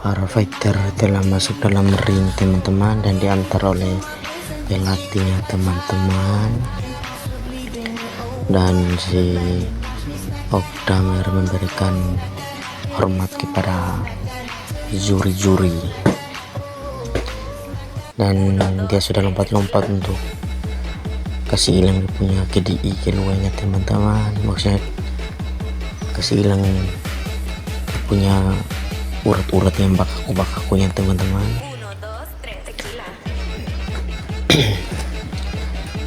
Para fighter telah masuk dalam ring teman-teman, dan diantar oleh pelatihnya teman-teman. Dan si Okdamer memberikan hormat kepada juri-juri, dan dia sudah lompat-lompat untuk kasih hilang punya KDI keluarnya teman-teman. Maksudnya kasih hilang punya urat-urat yang bakaku-bakakunya teman-teman.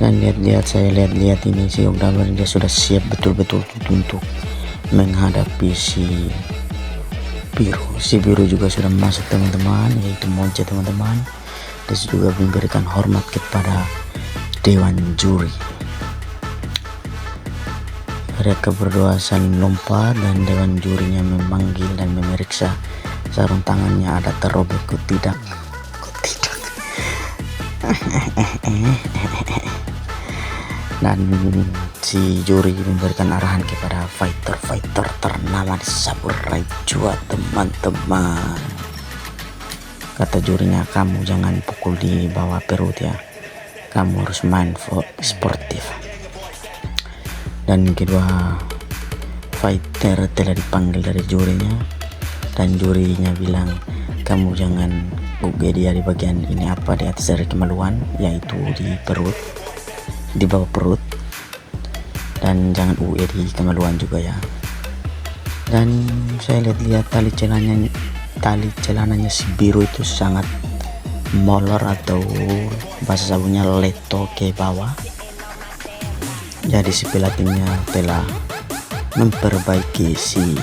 Dan saya lihat ini si Okdamer dia sudah siap betul-betul untuk menghadapi si biru juga sudah masuk teman-teman, yaitu Monce teman-teman. Dia juga memberikan hormat kepada dewan juri. Mereka berdua saling lompat, dan dewan jurinya memanggil dan memeriksa sarung tangannya ada terobek kok tidak. Dan si juri memberikan arahan kepada fighter ternama di Saburai Jua teman-teman. Kata jurinya, kamu jangan pukul di bawah perut ya, kamu harus main sportif. Dan kedua fighter telah dipanggil dari jurinya, dan jurinya bilang, kamu jangan uge dia di bagian ini di atas dari kemaluan, yaitu di perut, di bawah perut, dan jangan UE di kemaluan juga ya. Dan saya lihat tali celananya si biru itu sangat molor, atau bahasa sabunnya leto ke bawah. Jadi si pelatihnya telah memperbaiki si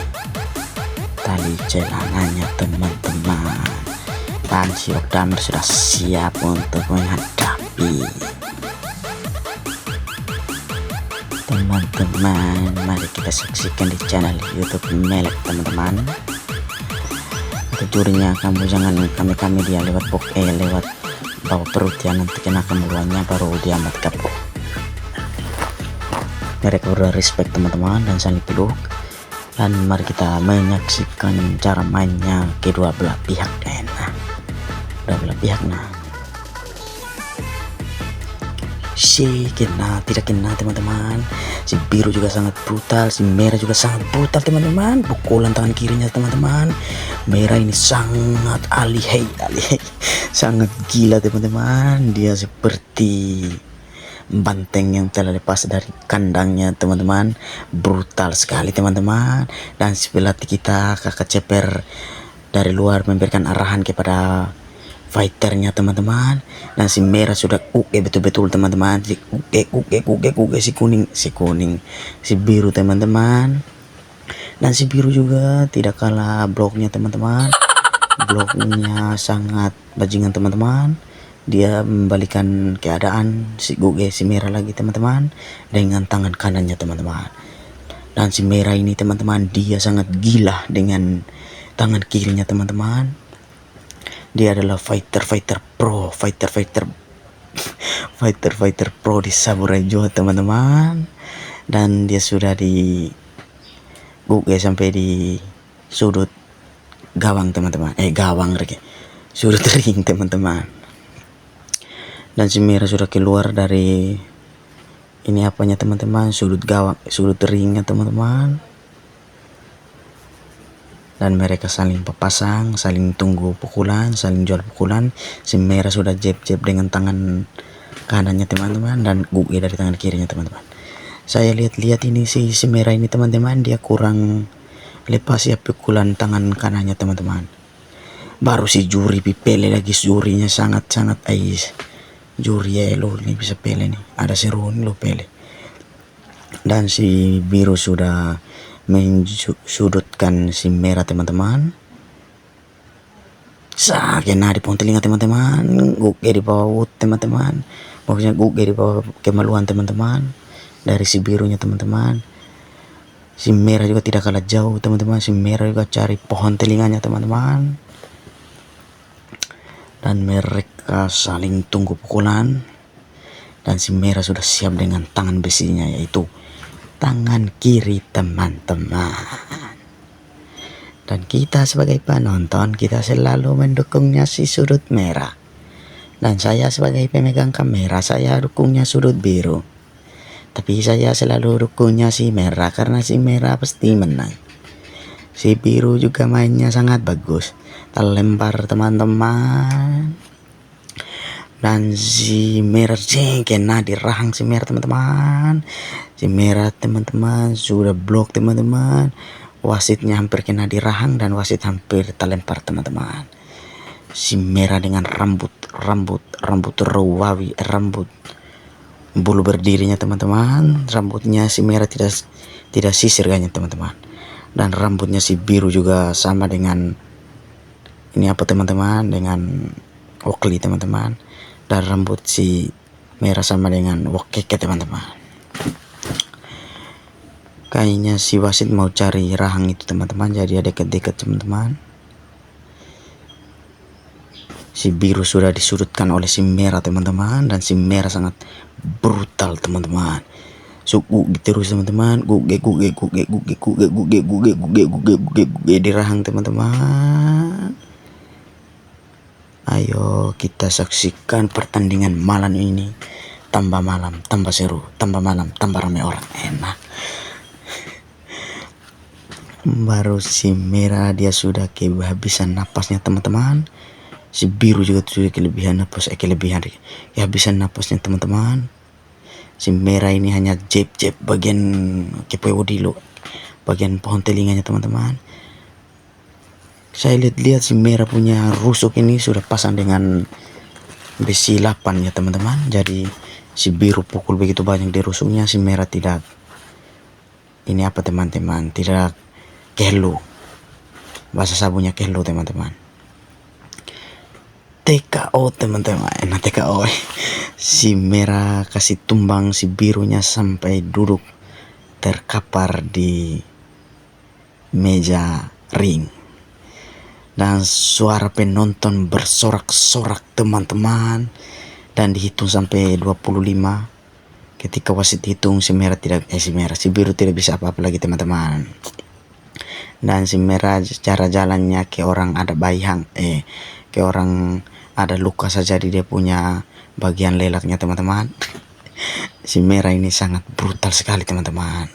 tali celananya teman-teman, dan si Okdamer sudah siap untuk menghadapi. Teman-teman, mari kita saksikan di channel YouTube Melek teman-teman. Kata jurinya, kamu jangan kami dia lewat lewat bawah perut ya, nanti kena kemaluannya baru dia mati kapok. Mereka udah respect teman-teman dan saling peluk. Dan mari kita menyaksikan cara mainnya kedua belah pihak. Si kena tidak kena teman-teman. Si biru juga sangat brutal, si merah juga sangat brutal teman-teman. Pukulan tangan kirinya teman-teman. Merah ini sangat alihai, sangat gila teman-teman. Dia seperti banteng yang telah lepas dari kandangnya teman-teman. Brutal sekali teman-teman. Dan si pelatih kita kakak ceper dari luar memberikan arahan kepada fighternya teman-teman. Dan si merah sudah betul-betul teman-teman. Si kuning si biru teman-teman. Dan si biru juga tidak kalah bloknya teman-teman. Bloknya sangat bajingan teman-teman. Dia membalikan keadaan si merah lagi teman-teman dengan tangan kanannya teman-teman. Dan si merah ini teman-teman, dia sangat gila dengan tangan kirinya teman-teman. Dia adalah fighter pro di Saburai Jua teman-teman. Dan dia sudah di sampai di sudut gawang teman-teman. Sudut ring teman-teman. Dan si merah sudah keluar dari ini teman-teman, sudut ringnya teman-teman. Dan mereka saling berpasang, saling tunggu pukulan, saling jual pukulan. Si merah sudah jab dengan tangan kanannya teman-teman, dan guge dari tangan kirinya teman-teman. Saya lihat ini si merah ini teman-teman, dia kurang lepas ya pukulan tangan kanannya teman-teman. Baru si juri pipele lagi, jurinya sangat juri ya lo ini bisa pele nih, ada seru nih lo pele. Dan si biru sudah mensudutkan si merah teman-teman. Kena di pohon telinga teman-teman, guge di bawah teman-teman, maksudnya guge di bawah kemaluan teman-teman dari si birunya teman-teman. Si merah juga tidak kalah jauh teman-teman, si merah juga cari pohon telinganya teman-teman. Dan mereka saling tunggu pukulan, dan si merah sudah siap dengan tangan besinya, yaitu tangan kiri teman-teman. Dan kita sebagai penonton, kita selalu mendukungnya si sudut merah. Dan saya sebagai pemegang kamera, saya dukungnya sudut biru. Tapi saya selalu dukungnya si merah karena si merah pasti menang. Si biru juga mainnya sangat bagus, terlempar teman-teman. Dan si merah kena dirahang si merah teman-teman. Si merah teman-teman sudah blok teman-teman. Wasitnya hampir kena dirahang dan wasit hampir terlempar teman-teman. Si merah dengan rambut rawawi, rambut bulu berdirinya teman-teman. Rambutnya si merah tidak sisir kayaknya teman-teman. Dan rambutnya si biru juga sama dengan ini apa teman-teman, dengan Oakley teman-teman. Dan rambut si merah sama dengan Wokeke teman-teman. Kayaknya si wasit mau cari rahang itu teman-teman, jadi ada dekat-dekat teman-teman. Si biru sudah disudutkan oleh si merah teman-teman, dan si merah sangat brutal teman-teman. Suku terus teman-teman, guge dirahang teman-teman. Ayo kita saksikan pertandingan malam ini. Tambah malam, tambah seru, tambah malam, tambah ramai orang. Enak. Baru si merah dia sudah kehabisan napasnya teman-teman. Si biru juga sudah kelebihan kehabisan napasnya teman-teman. Si merah ini hanya jeb bagian kepoe dulu, bagian pohon telinganya teman-teman. Saya lihat si merah punya rusuk ini sudah pasang dengan besi 8 ya teman-teman. Jadi si biru pukul begitu banyak di rusuknya, si merah tidak ini apa teman-teman, tidak kehelu. Bahasa sabunya kehelu teman-teman. TKO teman-teman, enak TKO. Si merah kasih tumbang si birunya sampai duduk terkapar di meja ring. Dan suara penonton bersorak-sorak teman-teman. Dan dihitung sampai 25. Ketika wasit hitung si biru tidak bisa apa-apa lagi teman-teman. Dan si merah cara jalannya ke orang ada ke orang ada luka saja di dia punya bagian lelaknya teman-teman. Si merah ini sangat brutal sekali teman-teman.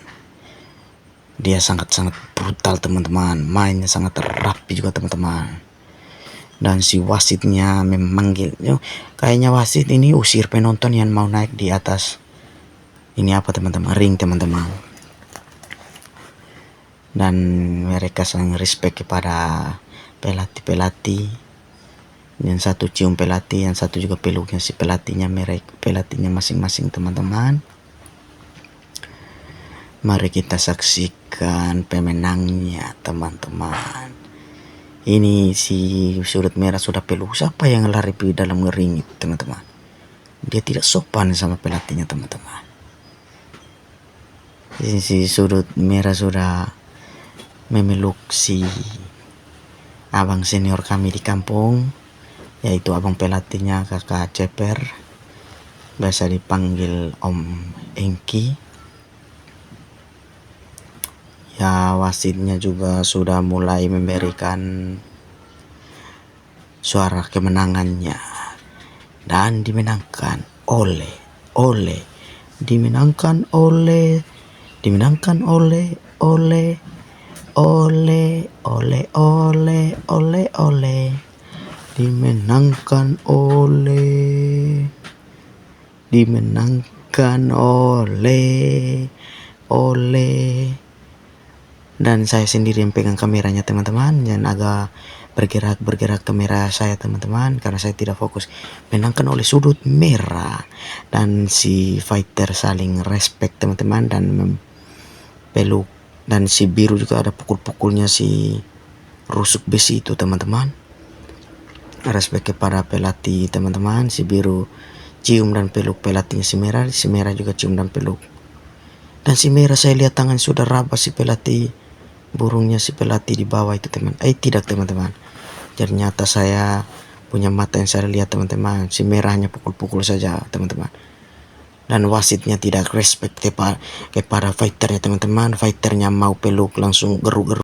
Dia sangat-sangat brutal teman-teman. Mainnya sangat rapi juga teman-teman. Dan si wasitnya memanggil, kayaknya wasit ini usir penonton yang mau naik di atas ini apa teman-teman, ring teman-teman. Dan mereka saling respect kepada pelatih. Yang satu cium pelatih, yang satu juga peluknya si pelatihnya masing-masing teman-teman. Mari kita saksikan pemenangnya teman-teman. Ini si sudut merah sudah peluk. Siapa yang lari di dalam ring itu teman-teman? Dia tidak sopan sama pelatihnya teman-teman. Si sudut merah sudah memeluk si abang senior kami di kampung, yaitu abang pelatihnya kakak Ceper, biasa dipanggil Om Engki. Ya, wasitnya juga sudah mulai memberikan suara kemenangannya, dan dimenangkan oleh dimenangkan oleh dan saya sendiri yang pegang kameranya teman-teman, dan agak bergerak kamera saya teman-teman karena saya tidak fokus. Menangkan oleh sudut merah, dan si fighter saling respect teman-teman dan peluk. Dan si biru juga ada pukul-pukulnya si rusuk besi itu teman-teman. Respect kepada pelatih teman-teman. Si biru cium dan peluk pelatihnya si merah juga cium dan peluk. Dan si merah saya lihat tangan sudah rabas si pelatih, burungnya si pelatih di bawah itu tidak teman-teman. Ternyata saya punya mata yang saya lihat teman-teman, si merah hanya pukul-pukul saja teman-teman. Dan wasitnya tidak respect kepada fighternya teman-teman. Fighternya mau peluk langsung geru-geru.